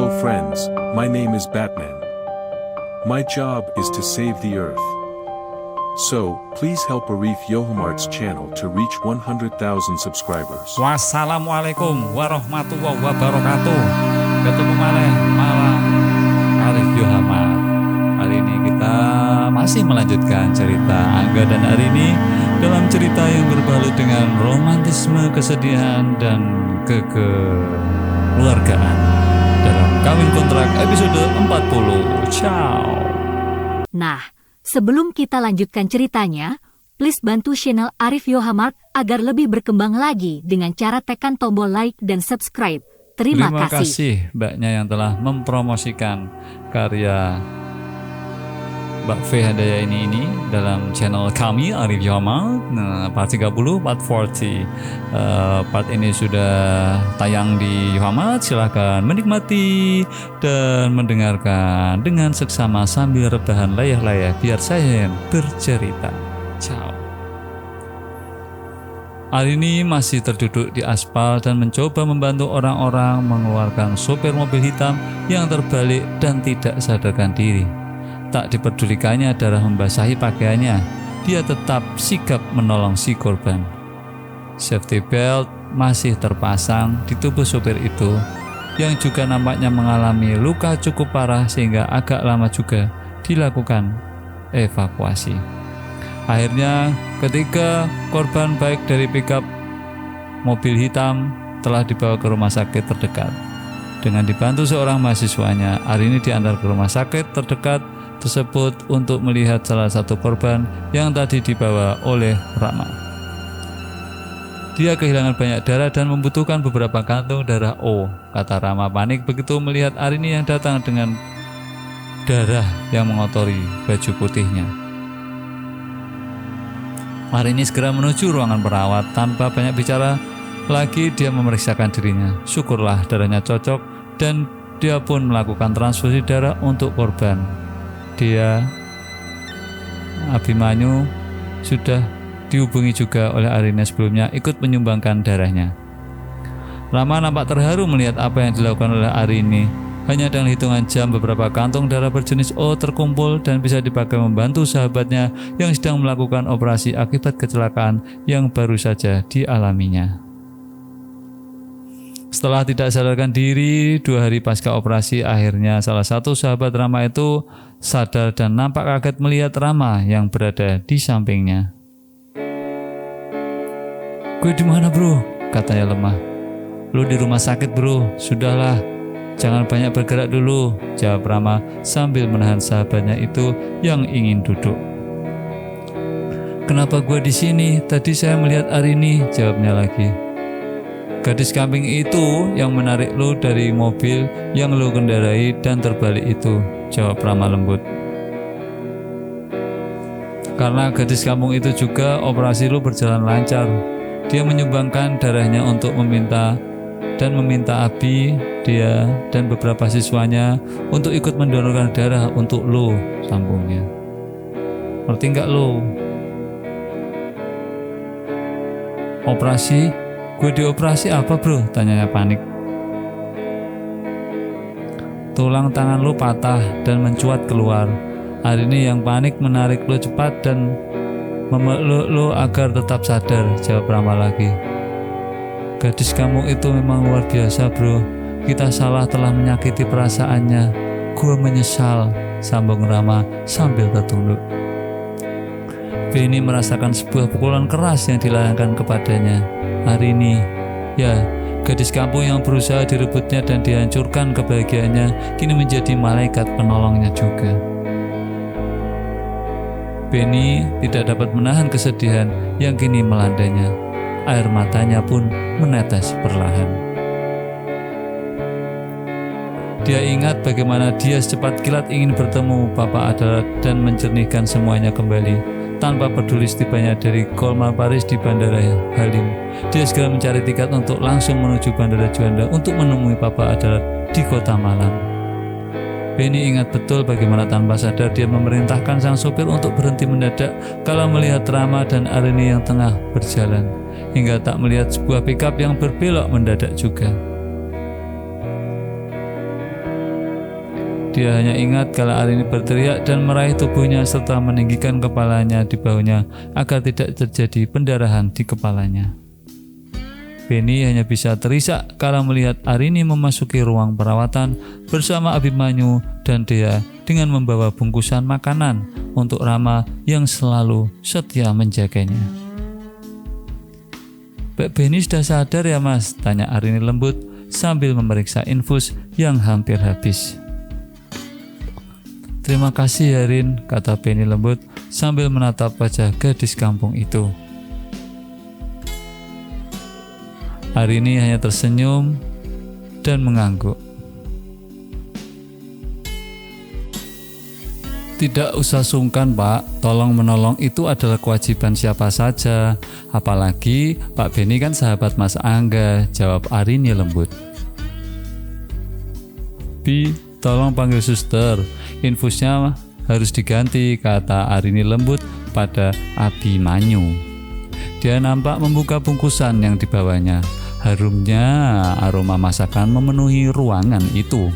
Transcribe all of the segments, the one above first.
Hello friends, my name is Batman. My job is to save the earth. So, please help Arif Yohamart's channel to reach 100,000 subscribers. Wassalamualaikum warahmatullahi wabarakatuh. Ketemu malam Arif Yohamart. Hari ini kita masih melanjutkan cerita Angga dan Arini dalam cerita yang berbalut dengan romantisme, kesedihan, dan kekeluargaan dalam Kawin Kontrak episode 40. Ciao. Nah, sebelum kita lanjutkan ceritanya, please bantu channel Arif Yohamart agar lebih berkembang lagi dengan cara tekan tombol like dan subscribe. Terima kasih mbaknya yang telah mempromosikan karya Mbak V Handaya ini dalam channel kami Arif Yohamart. Nah, part 30, part 40. Part ini sudah tayang di Yohamart. Silahkan menikmati dan mendengarkan dengan seksama sambil rebahan layah-layah biar saya yang bercerita. Ciao. Hari ini masih terduduk di aspal dan mencoba membantu orang-orang mengeluarkan sopir mobil hitam yang terbalik dan tidak sadarkan diri. Tak diperdulikannya darah membasahi pakaiannya, dia tetap sigap menolong si korban. Safety belt masih terpasang di tubuh sopir itu, yang juga nampaknya mengalami luka cukup parah sehingga agak lama juga dilakukan evakuasi. Akhirnya ketika korban baik dari pickup mobil hitam telah dibawa ke rumah sakit terdekat. Dengan dibantu seorang mahasiswanya, Arini diantar ke rumah sakit terdekat tersebut untuk melihat salah satu korban yang tadi dibawa oleh Rama. Dia kehilangan banyak darah dan membutuhkan beberapa kantung darah O, kata Rama panik begitu melihat Arini yang datang dengan darah yang mengotori baju putihnya. Arini segera menuju ruangan perawat. Tanpa banyak bicara lagi dia memeriksakan dirinya. Syukurlah darahnya cocok dan dia pun melakukan transfusi darah untuk korban. Dia, Abimanyu, sudah dihubungi juga oleh Arini sebelumnya ikut menyumbangkan darahnya. Rama nampak terharu melihat apa yang dilakukan oleh Arini. Hanya dengan hitungan jam beberapa kantong darah berjenis O terkumpul dan bisa dipakai membantu sahabatnya yang sedang melakukan operasi akibat kecelakaan yang baru saja dialaminya. Setelah tidak sadarkan diri 2 hari pasca operasi, akhirnya salah satu sahabat Rama itu sadar dan nampak kaget melihat Rama yang berada di sampingnya. "Gue di mana, bro?" katanya lemah. "Lu di rumah sakit, bro. Sudahlah, jangan banyak bergerak dulu," jawab Rama sambil menahan sahabatnya itu yang ingin duduk. "Kenapa gue di sini? Tadi saya melihat Arini," jawabnya lagi. "Gadis kambing itu yang menarik lu dari mobil yang lu kendarai dan terbalik itu," jawab Rama lembut. "Karena gadis kampung itu juga operasi lu berjalan lancar. Dia menyumbangkan darahnya untuk meminta Abi, dia dan beberapa siswanya untuk ikut mendonorkan darah untuk lu," sambungnya. "Ngerti nggak lu? Operasi? Gue dioperasi apa, bro?" tanyanya panik. "Tulang tangan lu patah dan mencuat keluar. Arini yang panik menarik lu cepat dan memeluk lu agar tetap sadar," jawab Rama lagi. "Gadis kamu itu memang luar biasa, bro. Kita salah telah menyakiti perasaannya. Gue menyesal," sambung Rama sambil tertunduk. Beni merasakan sebuah pukulan keras yang dilayangkan kepadanya. Arini, ya, gadis kampung yang berusaha direbutnya dan dihancurkan kebahagiaannya, kini menjadi malaikat penolongnya juga. Beni tidak dapat menahan kesedihan yang kini melandanya. Air matanya pun menetes perlahan. Dia ingat bagaimana dia secepat kilat ingin bertemu Bapak Adalat dan menjernihkan semuanya kembali. Tanpa peduli setibanya dari Kolmar Paris di Bandara Halim, dia segera mencari tiket untuk langsung menuju Bandara Juanda untuk menemui Papa Adalat di kota Malang. Beni ingat betul bagaimana tanpa sadar dia memerintahkan sang sopir untuk berhenti mendadak kala melihat Rama dan Arini yang tengah berjalan, hingga tak melihat sebuah pickup yang berbelok mendadak juga. Dia hanya ingat kalau Arini berteriak dan meraih tubuhnya serta meninggikan kepalanya di bahunya agar tidak terjadi pendarahan di kepalanya. Benny hanya bisa terisak kalau melihat Arini memasuki ruang perawatan bersama Abimanyu dan Dea dengan membawa bungkusan makanan untuk Rama yang selalu setia menjaganya. "Mbak Benny sudah sadar ya Mas?" tanya Arini lembut sambil memeriksa infus yang hampir habis. "Terima kasih ya Rin," kata Benny lembut sambil menatap wajah gadis kampung itu. Arini hanya tersenyum dan mengangguk. "Tidak usah sungkan Pak, tolong menolong itu adalah kewajiban siapa saja. Apalagi Pak Benny kan sahabat Mas Angga," jawab Arini lembut. "Bi, tolong panggil suster, infusnya harus diganti," kata Arini lembut pada Abimanyu. Dia nampak membuka bungkusan yang dibawanya. Harumnya aroma masakan memenuhi ruangan itu.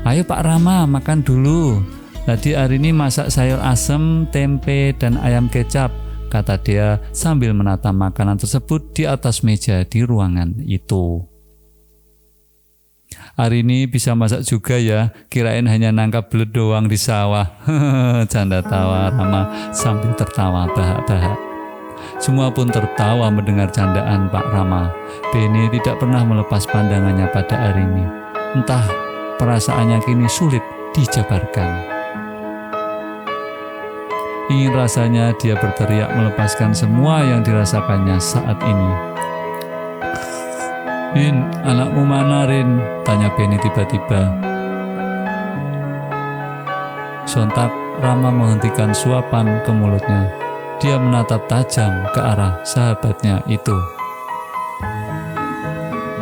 "Ayo Pak Rama, makan dulu. Tadi Arini masak sayur asem, tempe, dan ayam kecap," kata dia sambil menata makanan tersebut di atas meja di ruangan itu. "Arini bisa masak juga ya, kirain hanya nangkap belut doang di sawah." Canda tawa Rama sambil tertawa bahak-bahak. Semua pun tertawa mendengar candaan Pak Rama. Benny tidak pernah melepas pandangannya pada Arini. Entah perasaannya kini sulit dijabarkan. Ingin rasanya dia berteriak melepaskan semua yang dirasakannya saat ini. "Rin, anakmu mana Rin?" tanya Benny tiba-tiba. Sontak Rama menghentikan suapan ke mulutnya. Dia menatap tajam ke arah sahabatnya itu.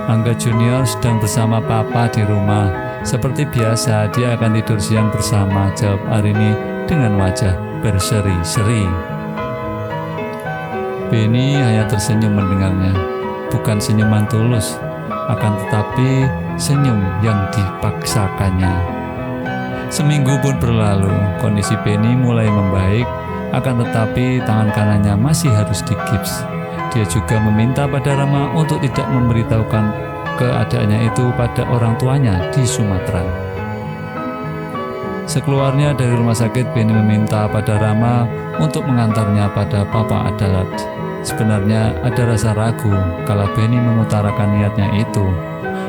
"Angga Junior sedang bersama Papa di rumah. Seperti biasa dia akan tidur siang bersama," jawab Arini dengan wajah berseri-seri. Benny hanya tersenyum mendengarnya. Bukan senyuman tulus, akan tetapi senyum yang dipaksakannya. Seminggu pun berlalu, kondisi Benny mulai membaik. Akan tetapi tangan kanannya masih harus digips. Dia juga meminta pada Rama untuk tidak memberitahukan keadaannya itu pada orang tuanya di Sumatera. Sekeluarnya dari rumah sakit, Benny meminta pada Rama untuk mengantarnya pada Papa Adalat. Sebenarnya ada rasa ragu kalau Benny mengutarakan niatnya itu.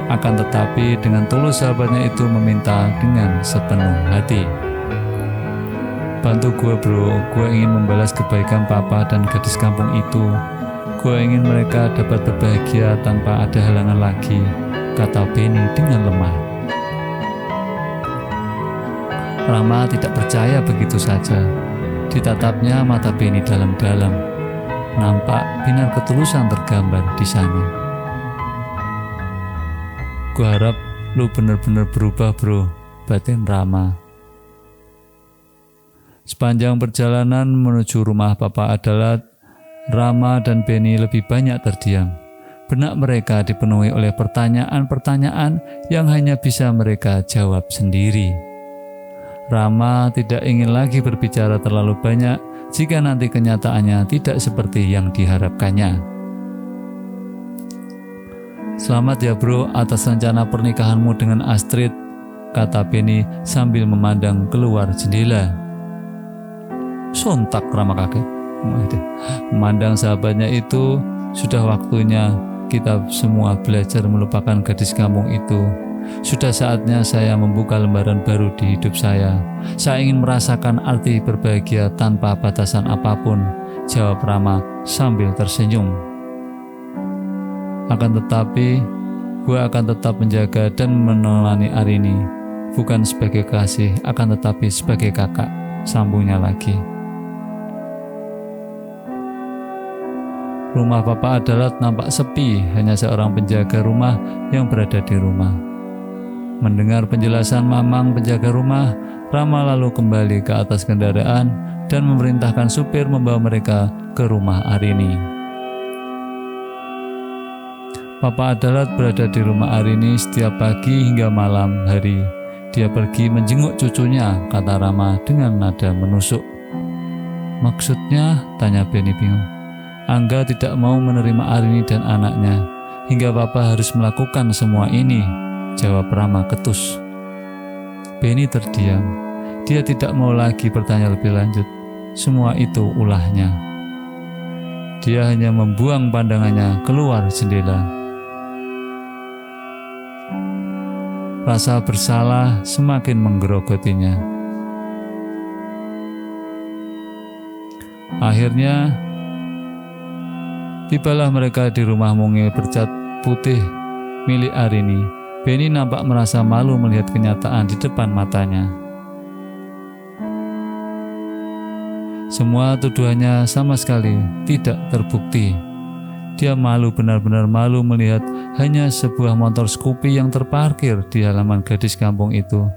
Akan tetapi dengan tulus sahabatnya itu meminta dengan sepenuh hati. "Bantu gue bro, gue ingin membalas kebaikan Papa dan gadis kampung itu. Gue ingin mereka dapat berbahagia tanpa ada halangan lagi," kata Benny dengan lemah. Rama tidak percaya begitu saja. Ditatapnya mata Benny dalam-dalam. Nampak binar ketulusan tergambar di sana. "Gue harap lu bener-bener berubah bro," batin Rama. Sepanjang perjalanan menuju rumah Papa Adalat, Rama dan Benny lebih banyak terdiam. Benak mereka dipenuhi oleh pertanyaan-pertanyaan yang hanya bisa mereka jawab sendiri. Rama tidak ingin lagi berbicara terlalu banyak jika nanti kenyataannya tidak seperti yang diharapkannya. "Selamat ya bro atas rencana pernikahanmu dengan Astrid," kata Benny sambil memandang keluar jendela. Sontak Rama kaget. Memandang sahabatnya itu. Sudah waktunya kita semua belajar melupakan gadis kampung itu. Sudah saatnya saya membuka lembaran baru di hidup saya. Saya ingin merasakan arti berbahagia tanpa batasan apapun, jawab Rama sambil tersenyum. Akan tetapi, gue akan tetap menjaga dan menemani Arini, bukan sebagai kasih, akan tetapi sebagai kakak, sambungnya lagi. Rumah Papa Adalat nampak sepi, hanya seorang penjaga rumah yang berada di rumah. Mendengar penjelasan Mamang penjaga rumah, Rama lalu kembali ke atas kendaraan dan memerintahkan supir membawa mereka ke rumah Arini. Papa Adalat berada di rumah Arini setiap pagi hingga malam hari. dia pergi menjenguk cucunya, kata Rama dengan nada menusuk. Maksudnya? Tanya Benny bingung. Angga tidak mau menerima Arini dan anaknya, hingga papa harus melakukan semua ini, jawab Rama ketus. Benny terdiam. Dia tidak mau lagi bertanya lebih lanjut. Semua itu ulahnya. Dia hanya membuang pandangannya keluar jendela. Rasa bersalah semakin menggerogotinya. Akhirnya, tibalah mereka di rumah mungil bercat putih milik Arini. Benny nampak merasa malu melihat kenyataan di depan matanya. Semua tuduhannya sama sekali tidak terbukti. Dia malu, benar-benar malu melihat hanya sebuah motor Scoopy yang terparkir di halaman gadis kampung itu.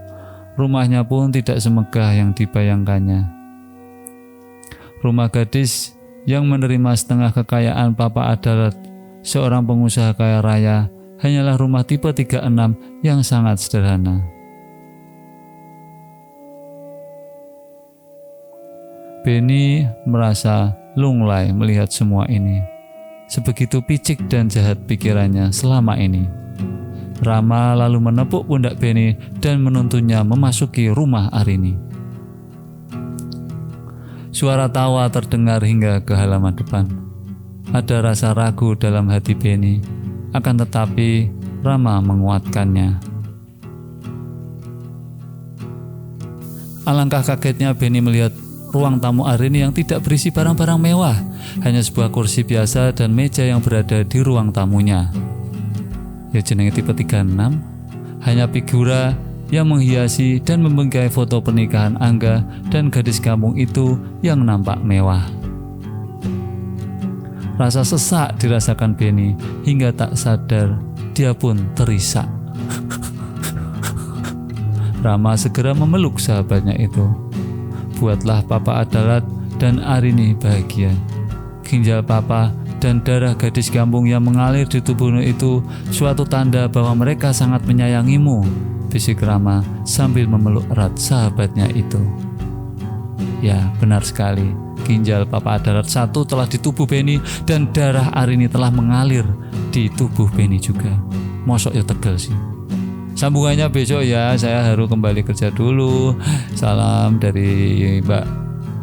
Rumahnya pun tidak semegah yang dibayangkannya. Rumah gadis yang menerima setengah kekayaan Papa Adalat, seorang pengusaha kaya raya, hanyalah rumah tipe 36 yang sangat sederhana. Benny merasa lunglai melihat semua ini. Sebegitu picik dan jahat pikirannya selama ini. Rama lalu menepuk pundak Benny dan menuntunnya memasuki rumah Arini. Suara tawa terdengar hingga ke halaman depan. Ada rasa ragu dalam hati Benny, akan tetapi Rama menguatkannya. Alangkah kagetnya Benny melihat ruang tamu Arini yang tidak berisi barang-barang mewah, hanya sebuah kursi biasa dan meja yang berada di ruang tamunya. Ya jenenge tipe 36, hanya figura yang menghiasi dan membingkai foto pernikahan Angga dan gadis kampung itu yang nampak mewah. Rasa sesak dirasakan Benny hingga tak sadar dia pun terisak. Rama segera memeluk sahabatnya itu. Buatlah Papa Adalat dan Arini bahagia. Ginjal Papa dan darah gadis kampung yang mengalir di tubuhmu itu suatu tanda bahwa mereka sangat menyayangimu, bisik Rama sambil memeluk erat sahabatnya itu. Ya, benar sekali. Ginjal Papa Adalat satu telah di tubuh Benny dan darah Arini telah mengalir di tubuh Benny juga. Mosok ya tegel sih. Sambungannya besok ya, saya harus kembali kerja dulu. Salam dari Mbak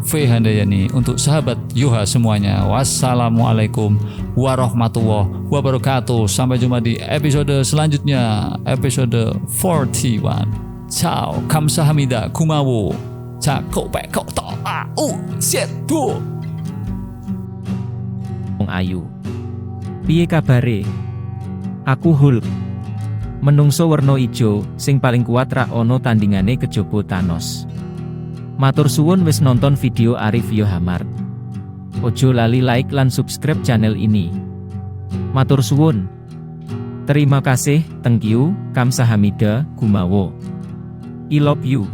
V. Handayani untuk sahabat Yoha semuanya. Wassalamualaikum warahmatullahi wabarakatuh. Sampai jumpa di episode selanjutnya, episode 41. Ciao, kamsahamnida, kumawo. Cakok pekok to set bu. Wong ayu. Piye kabare? Aku Hulk. Menungso werna ijo sing paling kuat rak ono tandingane kejaba Thanos. Matur suwun wis nonton video Arif Yohamart. Ojo lali like lan subscribe channel ini. Matur suwun. Terima kasih, thank you, kamsahamnida, gumawo. I love you.